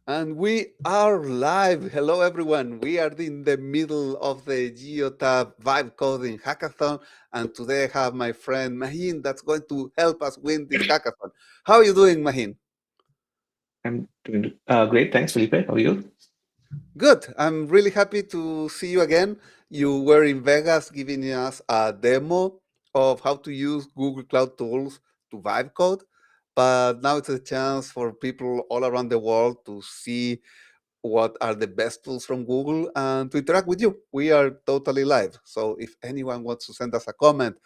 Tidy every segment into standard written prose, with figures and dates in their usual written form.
And we are live. Hello, everyone. We are in the middle of the Geotab Vibe Coding Hackathon. And today I have my friend Mahin that's going to help us win this hackathon. How are you doing, Mahin? I'm doing great. Thanks, Felipe. How are you? Good. I'm really happy to see you again. You were in Vegas giving us a demo of how to use Google Cloud Tools to vibe code. But now it's a chance for people all around the world to see what are the best tools from Google and to interact with you. We are totally live. So if anyone wants to send us a comment,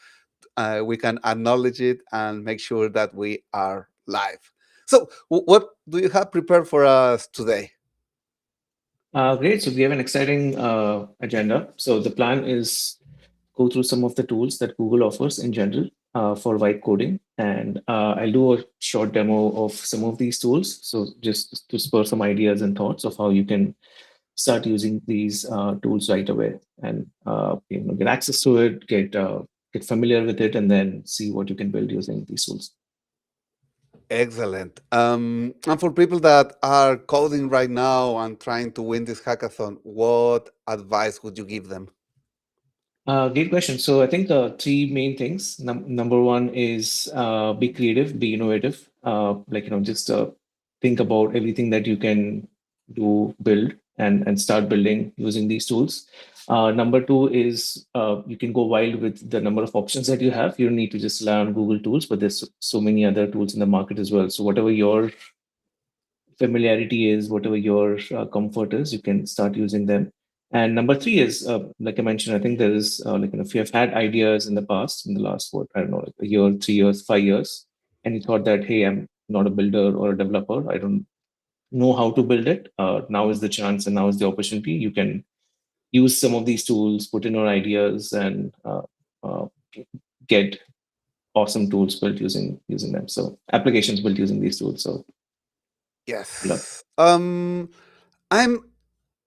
we can acknowledge it and make sure that we are live. So, what do you have prepared for us today? Great. So we have an exciting agenda. So the plan is go through some of the tools that Google offers in general for vibe coding, and I'll do a short demo of some of these tools. So just to spur some ideas and thoughts of how you can start using these tools right away and get access to it, get familiar with it, and then see what you can build using these tools. Excellent. And for people that are coding right now and trying to win this hackathon, what advice would you give them? Great question. So I think three main things. Number one is be creative, be innovative. Just think about everything that you can do, build, and start building using these tools. Number two is you can go wild with the number of options that you have. You don't need to just rely on Google tools, but there's so many other tools in the market as well. So whatever your familiarity is, whatever your comfort is, you can start using them. And number three is, like I mentioned, I think there is, if you have had ideas in the past, in the last, what, I don't know, like a year, 3 years, 5 years, and you thought that, hey, I'm not a builder or a developer, I don't know how to build it. Now is the chance and now is the opportunity. You can use some of these tools, put in your ideas, and uh, get awesome tools built using them. So applications built using these tools. So good luck. Yes. I'm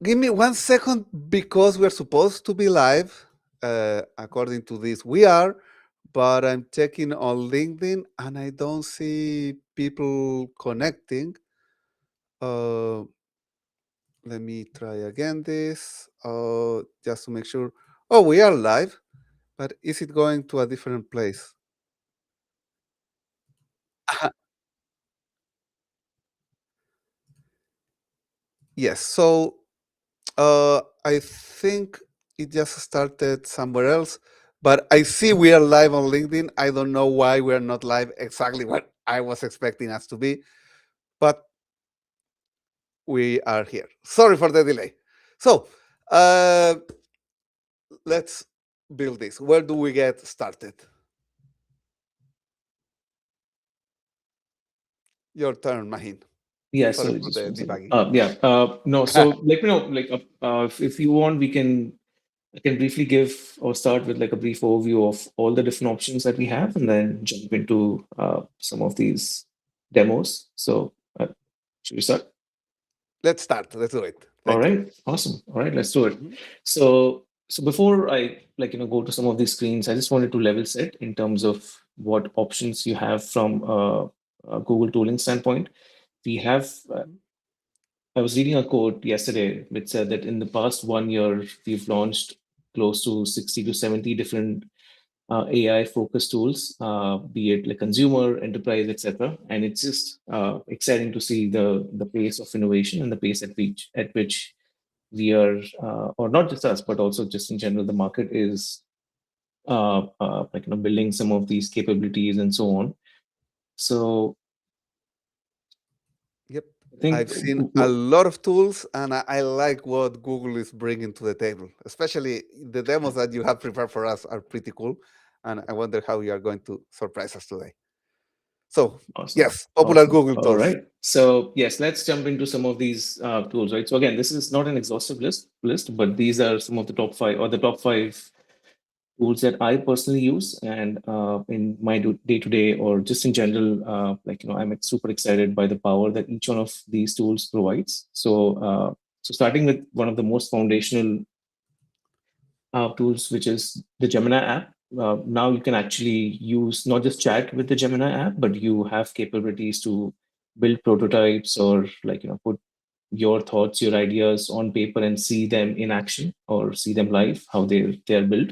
Give me 1 second because we're supposed to be live. According to this, we are, but I'm checking on LinkedIn and I don't see people connecting. Uh, Let me try again this just to make sure. Oh, we are live, but is it going to a different place? Yes. So I think it just started somewhere else, but I see we are live on LinkedIn. I don't know why we're not live exactly what I was expecting us to be, but we are here. Sorry for the delay. So uh, let's build this. Where do we get started? Your turn, Mahin. Yeah, Sorry sorry, for just the one second. debugging. No, so let me know, if you want, I can briefly give or start with like a brief overview of all the different options that we have and then jump into some of these demos. So, should we start? Let's start. Let's do it. All Thank you. right, awesome. All right, let's do it. Mhm. So before I go to some of these screens, I just wanted to level set in terms of what options you have from a Google tooling standpoint. We have Mhm. I was reading a quote yesterday which said that in the past 1 year, we've launched close to 60 to 70 different AI focused tools, be it like consumer, enterprise, etc. And it's just exciting to see the pace of innovation and the pace at which we are, or not just us, but also just in general, the market is building some of these capabilities and so on. So Yep. I think I've seen a lot of tools and I like what Google is bringing to the table. Especially the demos that you have prepared for us are pretty cool. And I wonder how you are going to surprise us today. So, Awesome. yes, popular Awesome. Google All tools. right. So yes, let's jump into some of these tools, right? So again, this is not an exhaustive list, but these are some of the top five or the top five tools that I personally use and in my day to day or just in general, I'm super excited by the power that each one of these tools provides. So starting with one of the most foundational tools, which is the Gemini app. Now you can actually use not just chat with the Gemini app, but you have capabilities to build prototypes or put your thoughts, your ideas on paper and see them in action or see them live, how they're built.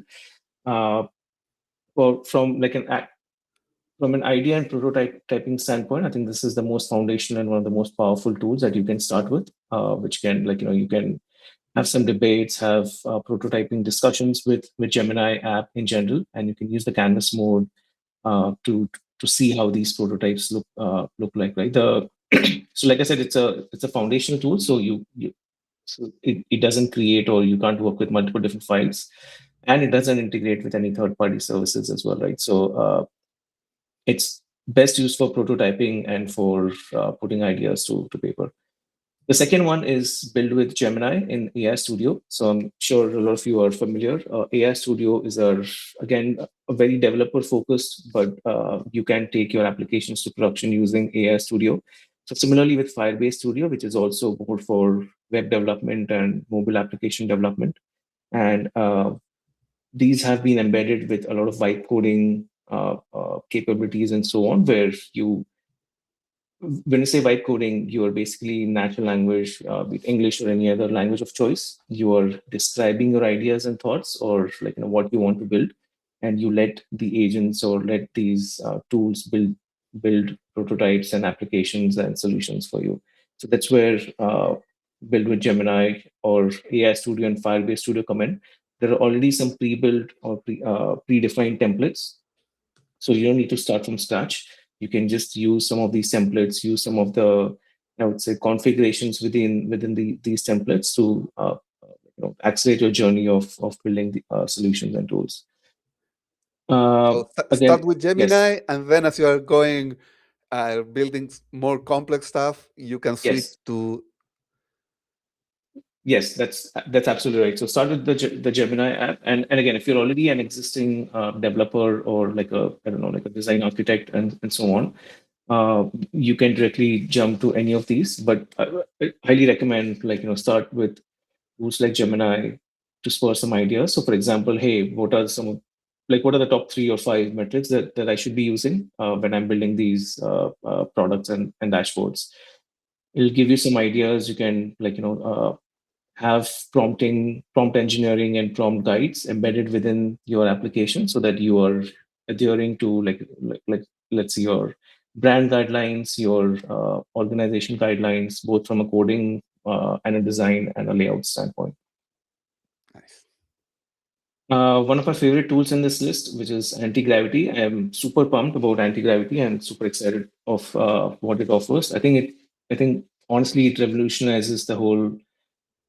Uh, or from an idea and prototyping standpoint, I think this is the most foundational and one of the most powerful tools that you can start with, which can, you can have some debates, have prototyping discussions with Gemini app in general, and you can use the canvas mode to see how these prototypes look like, right? The so like I said, it's a foundational tool, so it doesn't create, or you can't work with multiple different files, and it doesn't integrate with any third party services as well, right? So it's best used for prototyping and for putting ideas to paper. The second one is build with Gemini in AI Studio. So I'm sure a lot of you are familiar. AI Studio is again a very developer focused, but you can take your applications to production using AI Studio. So similarly with Firebase Studio, which is also more for web development and mobile application development, and these have been embedded with a lot of vibe coding capabilities and so on, where when you say vibe coding, you are basically natural language, with English or any other language of choice. You are describing your ideas and thoughts, or what you want to build, and you let the agents or let these tools build prototypes and applications and solutions for you. So that's where build with Gemini or AI Studio and Firebase Studio come in. There are already some pre-built or predefined templates, so you don't need to start from scratch. You can just use some of these templates, use some of the, I would say, configurations within these templates to accelerate your journey of building the solutions and tools. So start Again, with yes, Gemini, and then as you are going building more complex stuff, you can switch yes, to. yes, that's absolutely right. So start with the Gemini app, and again, if you're already an existing developer or like a, I don't know, like a design architect and so on, you can directly jump to any of these. But I highly recommend, start with tools like Gemini to spur some ideas. So for example, hey, what are the top 3 or 5 metrics that I should be using when I'm building these products and dashboards? It'll give you some ideas. You can have prompt engineering and prompt guides embedded within your application, so that you are adhering to let's see, your brand guidelines, your organization guidelines, both from a coding and a design and a layout standpoint. Nice. One of my favorite tools in this list, which is anti-gravity. I am super pumped about anti-gravity and super excited of what it offers. I think honestly, it revolutionizes the whole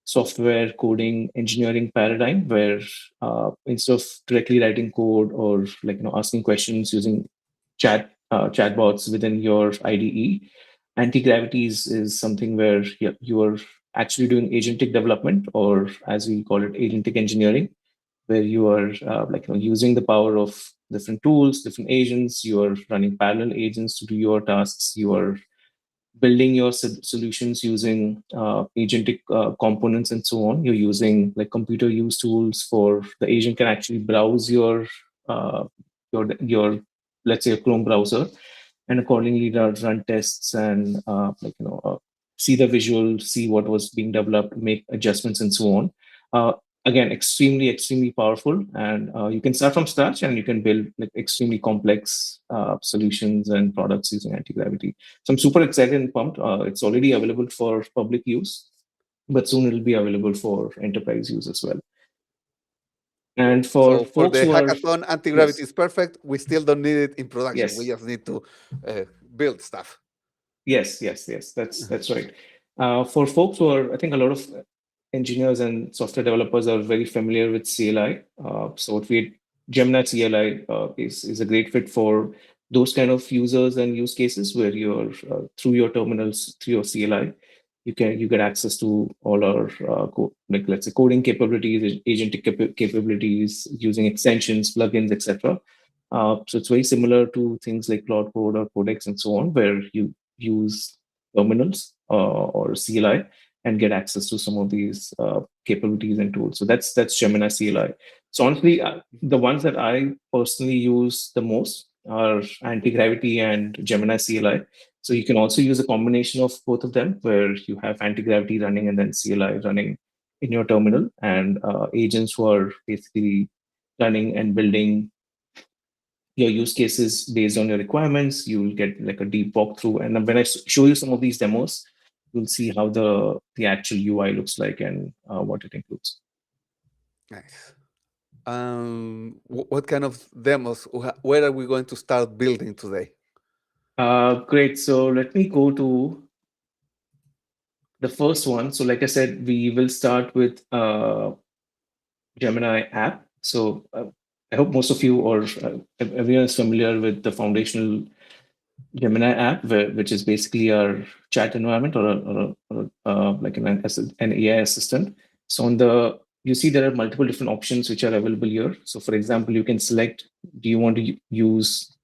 software coding engineering paradigm, where instead of directly writing code or asking questions using chatbots within your IDE, anti-gravity is something where you are actually doing agentic development, or as we call it, agentic engineering, where you are using the power of different tools, different agents. You are running parallel agents to do your tasks. You are building your solutions using agentic components and so on. You're using like computer use tools for the agent can actually browse uh, your let's say a Chrome browser, and accordingly run tests and see the visual, see what was being developed, make adjustments and so on. Uh, Again, extremely powerful, and you can start from scratch and you can build like extremely complex solutions and products using anti-gravity. So I'm super excited and pumped. It's already available for public use, but soon it'll be available for enterprise use as well. And for So for folks the who are, hackathon, anti-gravity yes, is perfect. We still don't need it in production. We yes, just need to build stuff. yes, that's right. For folks who are, I think a lot of engineers and software developers are very familiar with CLI. So what we Gemini CLI is a great fit for those kind of users and use cases where you're through your terminals, through your CLI, you get access to all our like let's say coding capabilities, agentic capabilities, using extensions, plugins, etc. So it's very similar to things like Cloud Code or Codex and so on, where you use terminals or CLI and get access to some of these capabilities and tools. So that's Gemini CLI. So honestly, the ones that I personally use the most are anti-gravity and Gemini CLI. So you can also use a combination of both of them, where you have anti-gravity running and then CLI running in your terminal, and agents who are basically running and building your use cases based on your requirements. You'll get like a deep walkthrough, and then when I show you some of these demos, you'll see how the actual UI looks like and what it includes. Nice. What kind of demos? Where are we going to start building today? Great. So let me go to the first one. So like I said, we will start with Gemini app. So I hope most of you or everyone is familiar with the foundational Gemini app, which is basically our chat environment or like an AI assistant. So on the you see there are multiple different options which are available here. So for example, you can select, do you want to use,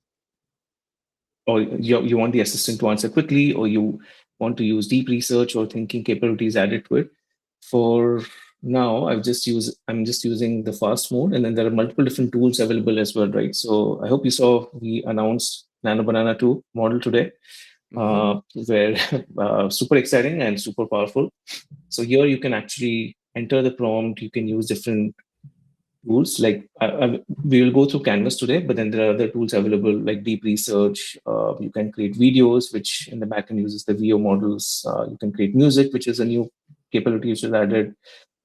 or you want the assistant to answer quickly, or you want to use deep research or thinking capabilities added to it. For now, I'm just using the fast mode, and then there are multiple different tools available as well, right? So I hope you saw we announced Nano Banana 2 model today, Mm-hmm. where super exciting and super powerful. So here you can actually enter the prompt. You can use different tools. Like we will go through Canvas today, but then there are other tools available like deep research. You can create videos, which in the backend uses the VO models. You can create music, which is a new capability which is added,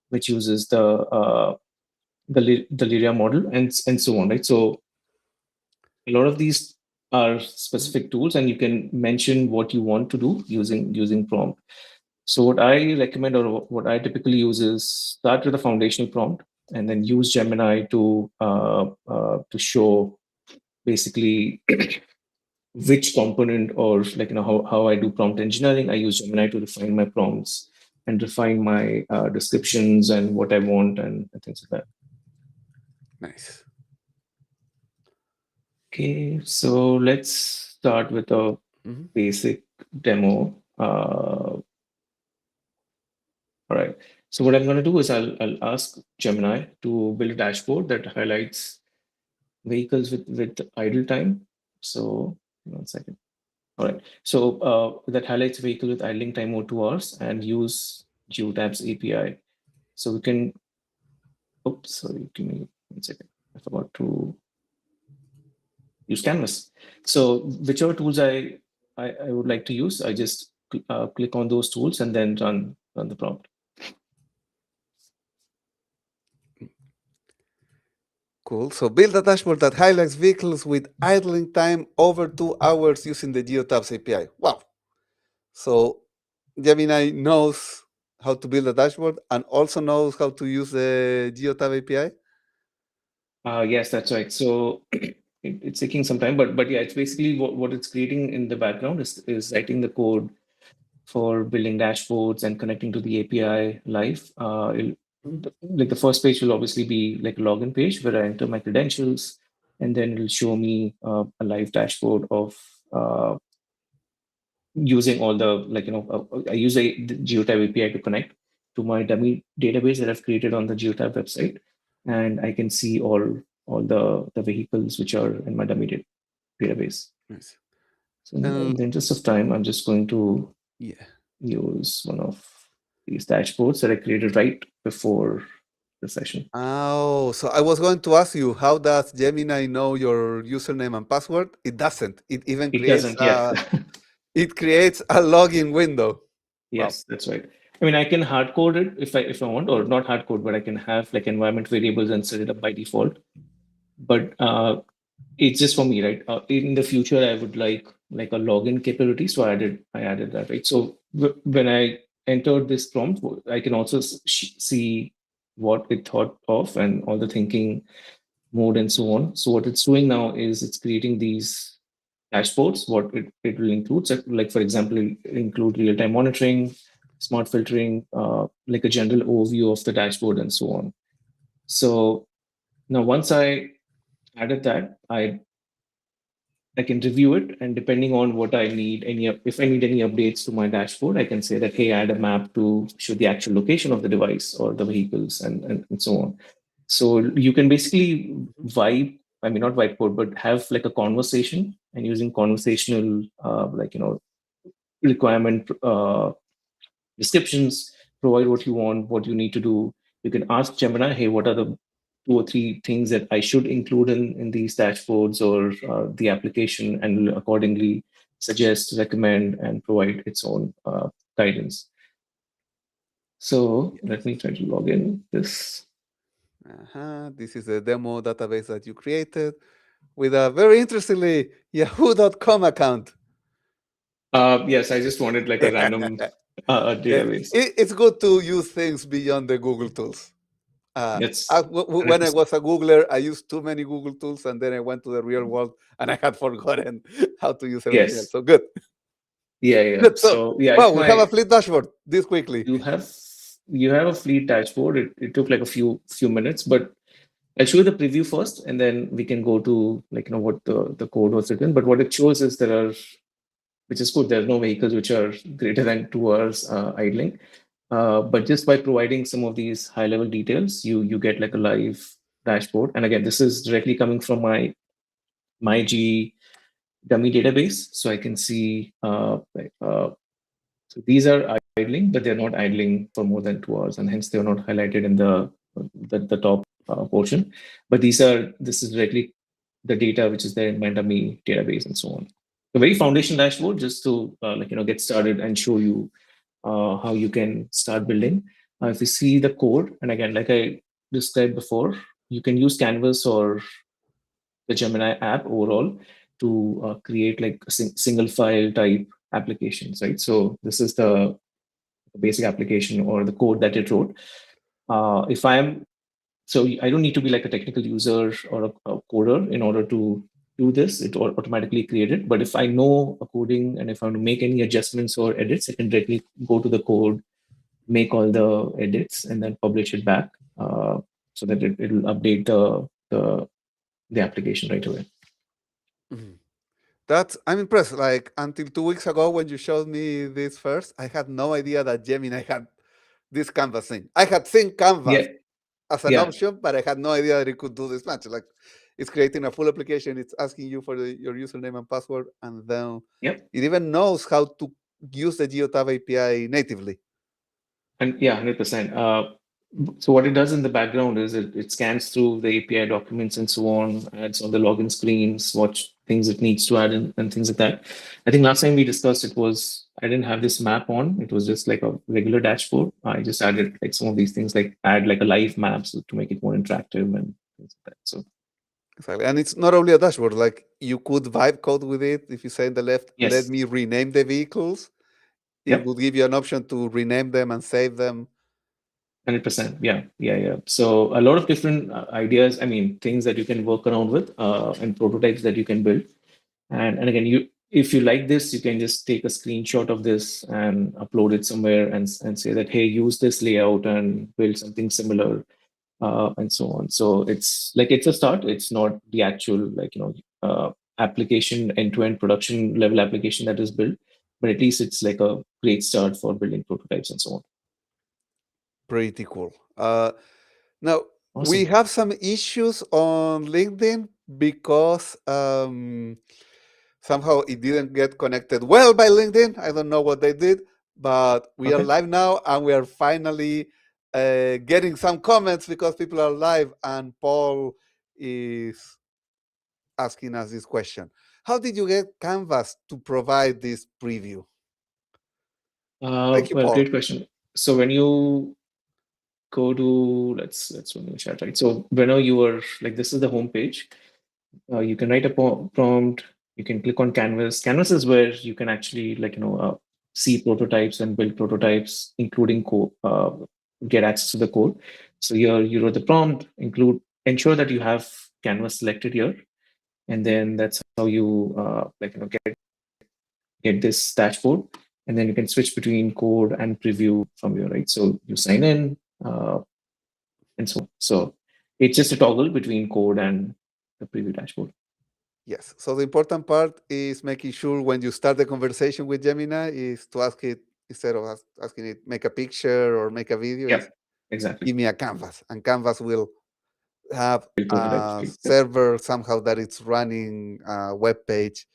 which uses the Lyria model, and so on, right? So a lot of these are specific tools, and you can mention what you want to do using prompt. So what I recommend, or what I typically use, is start with a foundational prompt and then use Gemini to show basically which component, or like how I do prompt engineering. I use Gemini to refine my prompts and refine my descriptions and what I want and things like that. Nice. Okay, so let's start with a Mm-hmm. basic demo. All right. So what I'm going to do is I'll ask Gemini to build a dashboard that highlights vehicles with idle time. So 1 second. All right. So that highlights vehicle with idling time over 2 hours and use Geotab's API. So we can. Oops, sorry. Give me 1 second. I forgot to use Canvas. So whichever tools I would like to use, I just click on those tools and then run the prompt. Cool. So build a dashboard that highlights vehicles with idling time over 2 hours using the Geotabs API. Wow. So Gemini knows how to build a dashboard and also knows how to use the Geotab API. Yes, that's right. So it's taking some time, but yeah, it's basically what it's creating in the background is writing the code for building dashboards and connecting to the API live. Like the first page will obviously be like a login page where I enter my credentials, and then it'll show me a live dashboard of using all the I use the Geotab API to connect to my dummy database that I've created on the Geotab website, and I can see all the vehicles which are in my dummy database. Nice. So in the interest of time, I'm just going to Yeah. use one of these dashboards that I created right before the session. Oh, so I was going to ask you, how does Gemini know your username and password? It doesn't. It even It creates doesn't yet. a login window. Wow. Yes, that's right. I mean, I can hard code it if I want, or not hard code, but I can have like environment variables and set it up by default. But it's just for me, right? In the future, I would like a login capability, so I added that, right? So when I entered this prompt, I can also see what it thought of and all the thinking mode and so on. So what it's doing now is it's creating these dashboards. What it will include, so like for example, it'll include real-time monitoring, smart filtering, like a general overview of the dashboard and so on. So now once I added that, I can review it, and depending on what I need, if I need any updates to my dashboard, I can say that, hey, add a map to show the actual location of the device or the vehicles and so on. So you can basically Mhm. I mean, not whiteboard, but have like a conversation, and using conversational, requirement descriptions, provide what you want, what you need to do. You can ask Gemini, hey, what are the 2 or 3 things that I should include in these dashboards or the application, and accordingly suggest, recommend, and provide its own guidance. So let me try to log in this. This is a demo database that you created with a very interestingly Yahoo.com account. Yes, I just wanted like a random Yeah, database. it's good to use things beyond the Google tools. That's When I 100%. was a Googler, I used too many Google tools, and then I went to the real world, and I had forgotten how to use everything else. Yes. So good, Yeah, yeah. good. So So yeah, wow, if we have a my fleet dashboard this quickly. you have you have a fleet dashboard, it took like a few minutes, but I'll show you the preview first, and then we can go to like what the code was written. But what it shows is there are, which is good. There are no vehicles which are greater than 2 hours idling. But just by providing some of these high level details, you get like a live dashboard. And again, this is directly coming from my G dummy database, so I can see so these are idling, but they're not idling for more than 2 hours, and hence they're not highlighted in the top portion. But this is directly the data which is there in my dummy database and so on. A very foundation dashboard just to get started and show you how you can start building. If you see the code, and again, like I described before, you can use Canvas or the Gemini app overall to create like single file type applications, right? So this is the basic application or the code that it wrote. If I'm so I don't need to be like a technical user or a coder in order to do this. It automatically created. But if I know a coding and if I want to make any adjustments or edits, I can directly go to the code, make all the edits, and then publish it back so that it'll update the application right away. Mhm. I'm impressed. Like until 2 weeks ago, when you showed me this first, I had no idea that Gemini had this Canvas thing. I had seen Canvas Yeah, as an yeah, option, but I had no idea that it could do this much. Like it's creating a full application. It's asking you for your username and password, and then yep. it even knows how to use the Geotab API natively. And yeah, 100%. So what it does in the background is it scans through the API documents and so on, adds on the login screens, what things it needs to add and things like that. I think last time we discussed it was I didn't have this map on. It was just like a regular dashboard. I just added like some of these things, like add like a live map so to make it more interactive and things like that. So Exactly. And it's not only a dashboard, like you could vibe code with it. If you say in the left, let yes, me rename the vehicles, it yep. would give you an option to rename them and save them. 100%. Yeah, yeah, yeah. So a lot of different ideas. I mean, things that you can work around with and prototypes that you can build. And again, if you like this, you can just take a screenshot of this and upload it somewhere and say that, hey, use this layout and build something similar and so on. So it's a start. It's not the actual application end-to-end production level application that is built, but at least it's like a great start for building prototypes and so on. Pretty cool. Now, we Awesome. have some issues on LinkedIn because somehow it didn't get connected well by LinkedIn. I don't know what they did, but we are Okay. live now and we are finally getting some comments because people are live. And Paul is asking us this question: how did you get Canvas to provide this preview? Thank you, Well, Paul. great question. So when you go to let's run the chat, right? So whenever you are like this is the home page. You can write a prompt. You can click on Canvas. Canvas is where you can actually see prototypes and build prototypes, including code. Get access to the code. So here you wrote the prompt. Ensure that you have Canvas selected here, and then that's how you get this dashboard. And then you can switch between code and preview from here, right? So you sign in and so on. So it's just a toggle between code and the preview dashboard. Yes. So the important part is making sure when you start the conversation with Gemini is to ask it, instead of asking it make a picture or make a video, Yeah, is exactly. give me a canvas, and Canvas will have Build prototypes. a Yep. server somehow that it's running a web page.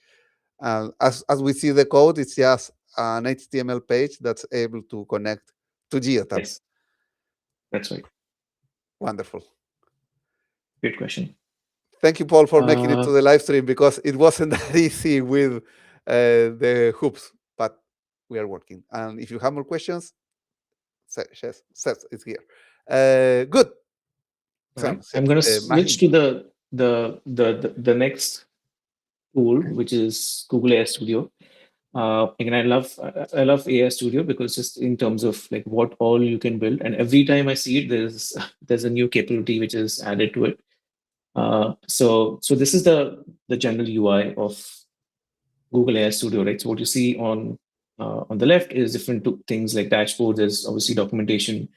As we see the code, it's just an HTML page that's able to connect to Geotab. Yes, that's right. Wonderful. Great question. Thank you, Paul, for making it Uh, to the live stream, because it wasn't that easy with the hoops, but we are working. And if you have more questions, Seth is here. Good. all right. Sam, I'm going to Mahin. switch to the next tool, which is Google AI Studio. Again, I love AI Studio because just in terms of like what all you can build, and every time I see it, there's a new capability which is added to it. So this is the general UI of Google AI Studio, right? So what you see on the left is different things like dashboards. There's obviously documentation.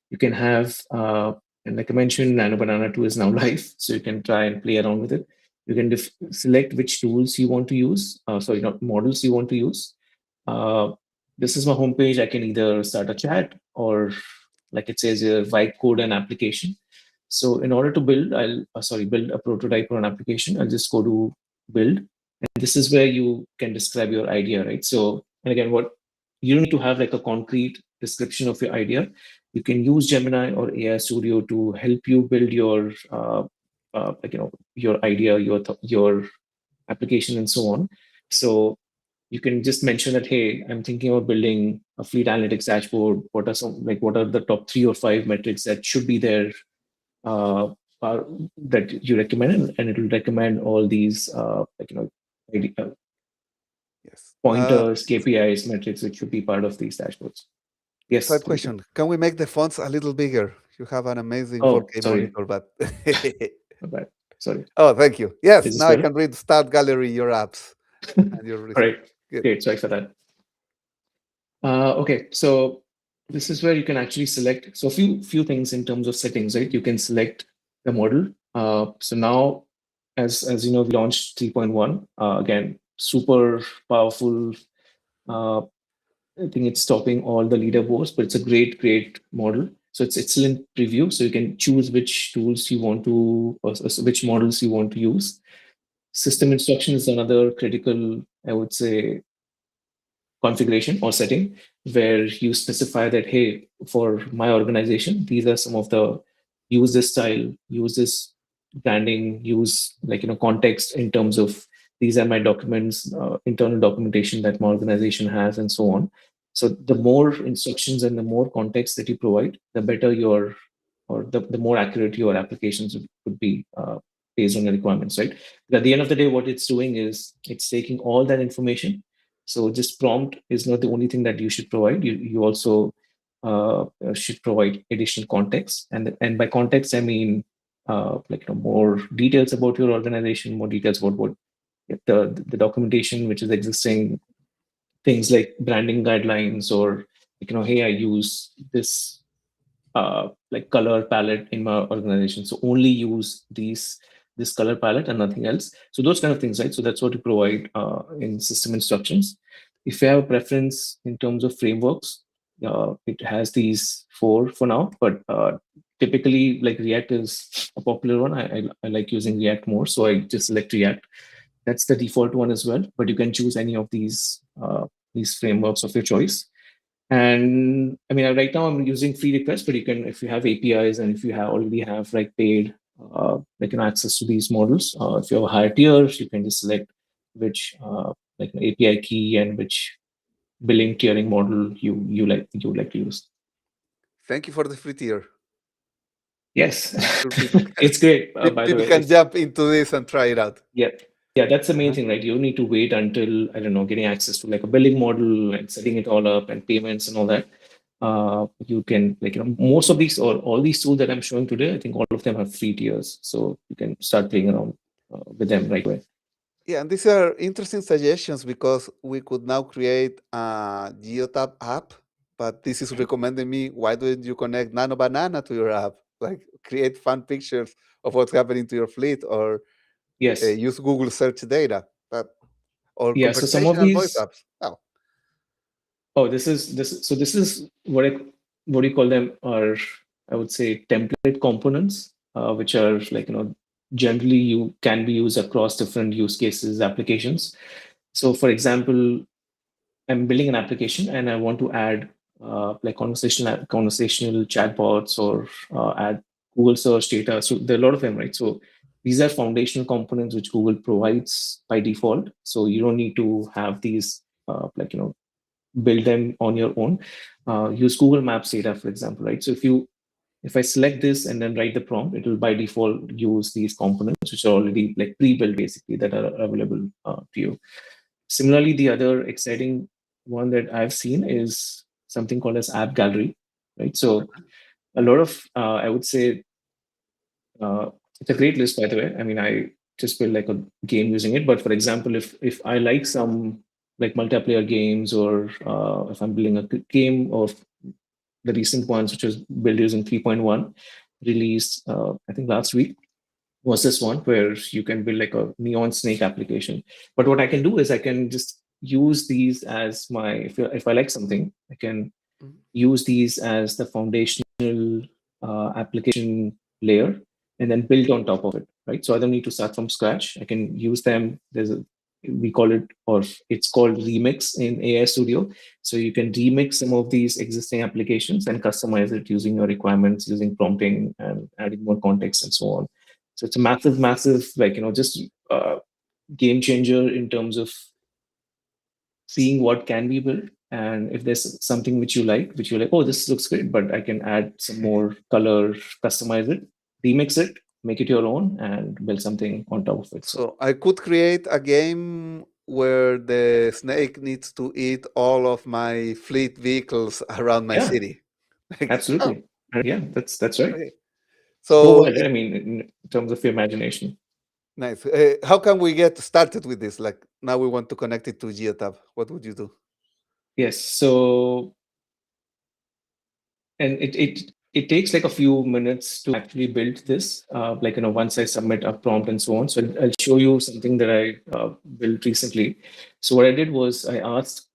You can have, and like I mentioned, Nano Banana 2 is now live, so you can try and play around with it. You can select which tools you want to use. Sorry, not models you want to use. Uh, this is my homepage. I can either start a chat or, like it says here, write code and application. So in order to build, build a prototype or an application. I'll just go to build, and this is where you can describe your idea, right? So, and again, what you don't need to have like a concrete description of your idea. You can use Gemini or AI Studio to help you build your, your idea, your application, and so on. So you can just mention that, hey, I'm thinking of building a fleet analytics dashboard. What are the top 3 or 5 metrics that should be there, uh, that you recommend, and it will recommend all these Yes. pointers, KPIs, metrics which should be part of these dashboards. Yes, Side Felipe. question. Can we make the fonts a little bigger? You have an amazing Oh, 4K sorry. monitor, but My bad. Sorry. oh, thank you. Yes, Is this now I better? can read Start Gallery, your apps and your All results. right. Good. Great. Sorry for that. Okay. So this is where you can actually select. So a few things in terms of settings, right? You can select the model. So now, as you know, we launched 3.1. Again, super powerful. I think it's topping all the leaderboards, but it's a great model. So it's excellent preview. So you can choose which tools you want to, or which models you want to use. System instruction is another critical, I would say, configuration or setting where you specify that, hey, for my organization, these are some of the, use this style, use this branding, use context in terms of these are my documents, internal documentation that my organization has, and so on. So the more instructions and the more context that you provide, the better your, or the more accurate your applications would be, based on the requirements, right? But at the end of the day, what it's doing is it's taking all that information. So just prompt is not the only thing that you should provide. You also should provide additional context, and by context I mean more details about your organization, more details about what the documentation which is existing, things like branding guidelines, or hey, I use this color palette in my organization, so only use this color palette and nothing else. So those kind of things, right? So that's what you provide in system instructions. If you have a preference in terms of frameworks, it has these 4 for now, but typically like React is a popular one. I like using React more, so I just select React. That's the default one as well, but you can choose any of these frameworks of your choice. And I mean, right now I'm using free requests, but you can, if you have APIs and if you already have like paid, access to these models. If you have a higher tier, you can just select which API key and which billing tiering model you like to use. Thank you for the free tier. Yes, I'm sure people can it's great. By the people way, can jump into this and try it out. yeah, yeah, that's the main Uh-huh. thing, right? You need to wait until, I don't know, getting access to like a billing model and setting it all up and payments and all that. You can most of these, or all these tools that I'm showing today, I think all of them have free tiers, so you can start playing around with them right away. Yeah, and these are interesting suggestions, because we could now create a Geotab app, but this is recommending me, why don't you connect Nano Banana to your app? Like, create fun pictures of what's happening to your fleet, or Yes, use Google search data, or yeah. So some of conversational voice these, apps. Oh, oh, this is what do you call them, are, I would say, template components, which are generally you can be used across different use cases, applications. So for example, I'm building an application and I want to add like conversational chatbots or add Google search data. So there are a lot of them, right? So these are foundational components which Google provides by default. So you don't need to have these build them on your own. Use Google Maps data, for example, right? So if I select this and then write the prompt, it will by default use these components which are already like pre-built basically that are available to you. Similarly, the other exciting one that I've seen is something called as app gallery, right? So a lot of I would say it's a great list, by the way. I mean, I just built like a game using it. But for example, if I like some like multiplayer games, or if I'm building a game of the recent ones, which was built using 3.1, released I think last week, was this one where you can build like a neon snake application. But what I can do is I can just use these as my if I like something, I can Mhm. use these as the foundational application layer and then build on top of it, right? So I don't need to start from scratch. I can use them. We call it, or it's called remix in AI Studio. So you can remix some of these existing applications and customize it using your requirements, using prompting and adding more context and so on. So it's a massive, like, just game changer in terms of seeing what can be built. And if there's something which you're like, oh, this looks great, but I can add some more color, customize it, remix it, make it your own, and build something on top of it. So So I could create a game where the snake needs to eat all of my fleet vehicles around my yeah, city. Like, oh, absolutely. And yeah, that's right. okay. Go So wild. I mean, in terms of your imagination. nice. How can we get started with this? Like now we want to connect it to Geotab. What would you do? Yes. So, and it takes like a few minutes to actually build this. Once I submit a prompt and so on. So I'll show you something that I built recently. So what I did was I asked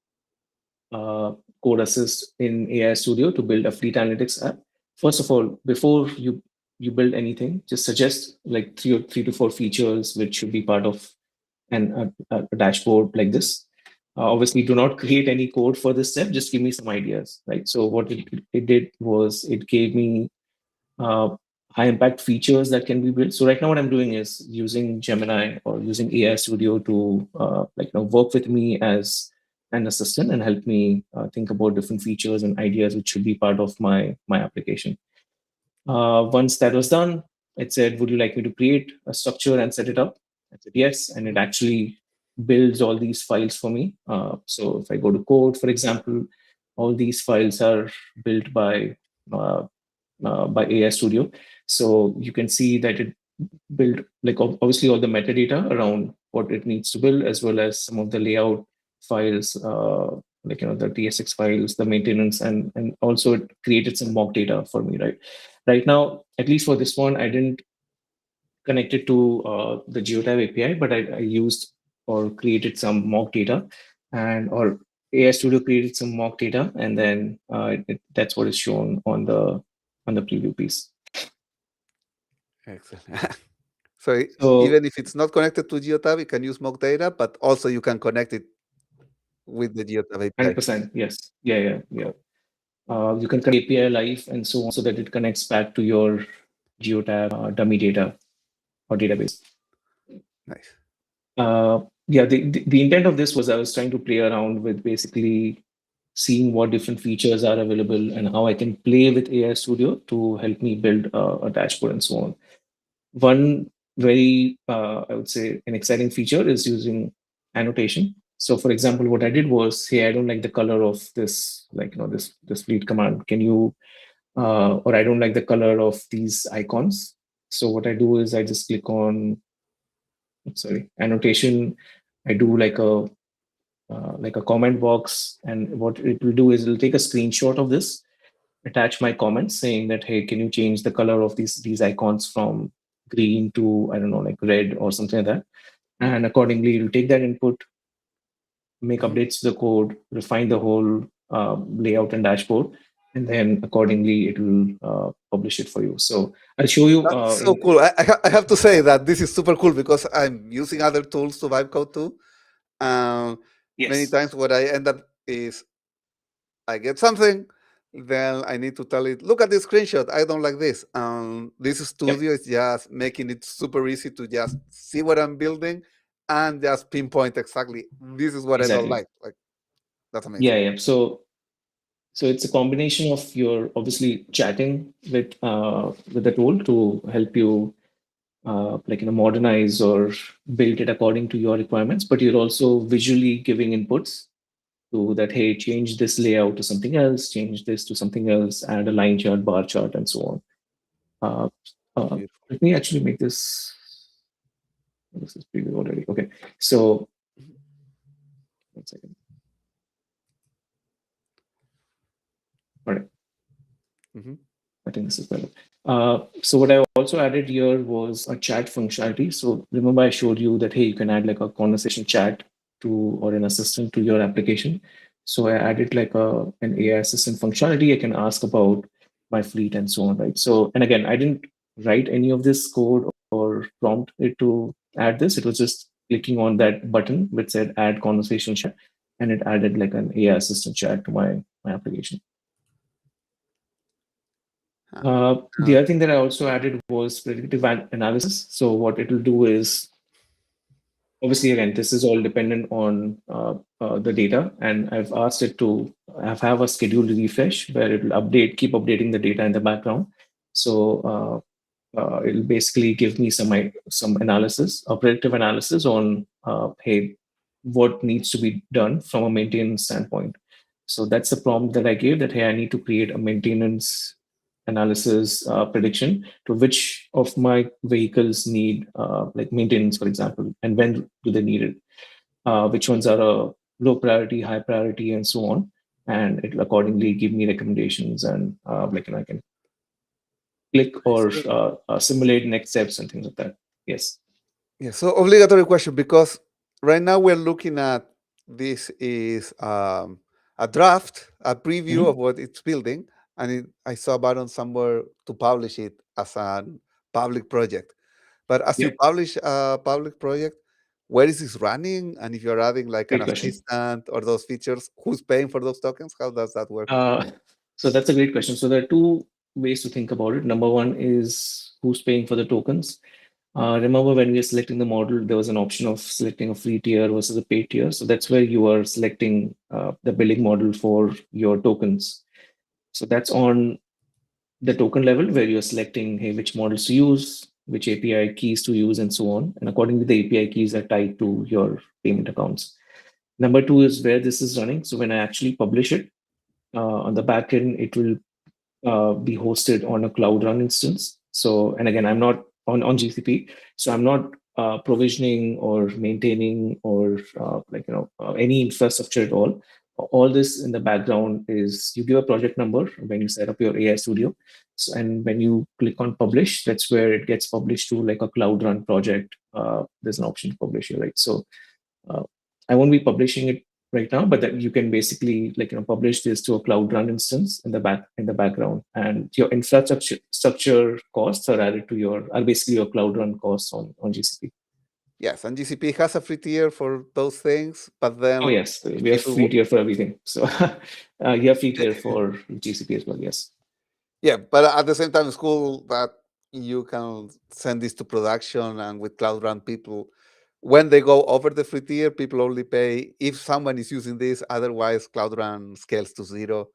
uh, Code Assist in AI Studio to build a fleet analytics app. First of all, before you build anything, just suggest like three to four features which should be part of a dashboard like this. Obviously, do not create any code for this step. Just give me some ideas, right? So what it did was it gave me uh, high impact features that can be built. So right now, what I'm doing is using Gemini or using AI Studio to work with me as an assistant and help me think about different features and ideas which should be part of my application. Once that was done, it said, "Would you like me to create a structure and set it up?" I said yes, and it Mhm. actually builds all these files for me. So if I go to code, for example, all these files are built uh, by AI Studio. So you can see that it built like obviously all the metadata around what it needs to build, as well as some of the layout files, the TSX files, the maintenance, and also it created some mock data for me. Right now, at least for this one, I didn't connect it to the Geotab API, but I used or created some mock data, and or AI Studio created some mock data, and then that's what is shown on the preview piece. Excellent. So So even if it's not connected to Geotab, you can use mock data, but also you can connect it with the Geotab API. 100%, yes, yeah. You can connect API live and so on, so that it connects back to your Geotab dummy data or database. Nice. Yeah, the intent of this was I was trying to play around with basically seeing what different features are available and how I can play with AI Studio to help me build a dashboard and so on. One very, I would say, an exciting feature is using annotation. So, for example, what I did was, hey, I don't like the color of this, this fleet command. Can you, or I don't like the color of these icons. So what I do is I just click on, sorry, annotation. I do like a comment box, and what it will do is it'll take a screenshot of this, attach my comments saying that, hey, can you change the color of these icons from green to, I don't know, like red or something like that. And accordingly, it'll take that input, make Mhm. updates to the code, refine the whole layout and dashboard, and then accordingly it will publish it for you. So I'll show you That's so in cool. I have to say that this is super cool because I'm using other tools to vibe code too. Um, Many yes. times what I end up is I get something, then I need to tell it, look at this screenshot. I don't like this. This Yep, studio is just making it super easy to just see what I'm building and just pinpoint exactly this is what I don't exactly. like. Like that's Yeah, amazing. yeah. So it's a combination of your obviously chatting with the tool to help you modernize or build it according to your requirements, but you're also visually giving inputs to that, hey, change this layout to something else, change this to something else, add a line chart, bar chart, and so on. Uh, Beautiful. Let me actually make this. This is preview already. Okay, so one second. All right, Hmm. I think this is better. So what I also added here was a chat functionality. So remember I showed you that, hey, you can add like a conversation chat to or an assistant to your application. So I added like an AI assistant functionality. I can ask about my fleet and so on, right? So, and again, I didn't write any of this code or prompt it to add this. It was just clicking on that button which said add conversation chat, and it added like an AI assistant chat to my application. Huh. The other thing that I also added was predictive analysis. So what it will do is, obviously, again, this is all dependent on the data, and I've asked it to have a scheduled refresh where it will keep updating the data in the background. So it'll basically give me some analysis, a predictive analysis on, hey, what needs to be done from a maintenance standpoint. So that's the prompt that I gave, that, hey, I need to create a maintenance analysis prediction to which of my vehicles need like maintenance, for example, and when do they need it, which ones are a low priority, high priority, and so on. And it'll accordingly give me recommendations, and I can click I or see. simulate next steps and things like that. Yes. Yeah, so obligatory question because right now we're looking at this is a draft, a preview of Mhm. what it's building, and I saw a button somewhere to publish it as a public project. But as you Yep. publish a public project, where is this running? And if you're adding like an Great question. assistant or those features, who's paying for those tokens? How does that work? Uh, so that's a great question. So there are two ways to think about it. Number one is who's paying for the tokens. Remember when we were selecting the model, there was an option of selecting a free tier versus a paid tier. So that's where you are selecting the billing model for your tokens. So that's on the token level where you're selecting, hey, which models to use, which API keys to use, and so on. And accordingly, the API keys are tied to your payment accounts. Number two is where this is running. So when I actually publish it on the backend, it will be hosted on a Cloud Run instance. So, and again, I'm not on GCP, so I'm not provisioning or maintaining or any infrastructure at all. All this in the background is you give a project number when you set up your AI Studio, so, and when you click on publish, that's where it gets published to like a Cloud Run project. There's an option to publish here, right? So uh, I won't be publishing it right now, but that you can basically publish this to a Cloud Run instance in the background, and your infrastructure structure costs are basically your Cloud Run costs on GCP. Yes, and GCP has a free tier for those things, but Oh then yes, if we have people free tier for everything. So you have free tier for GCP as well. Yes. yeah, but at the same time, it's cool that you can send this to production and with Cloud Run people. When they go over the free tier, people only pay if someone is using this. Otherwise, Cloud Run scales to zero.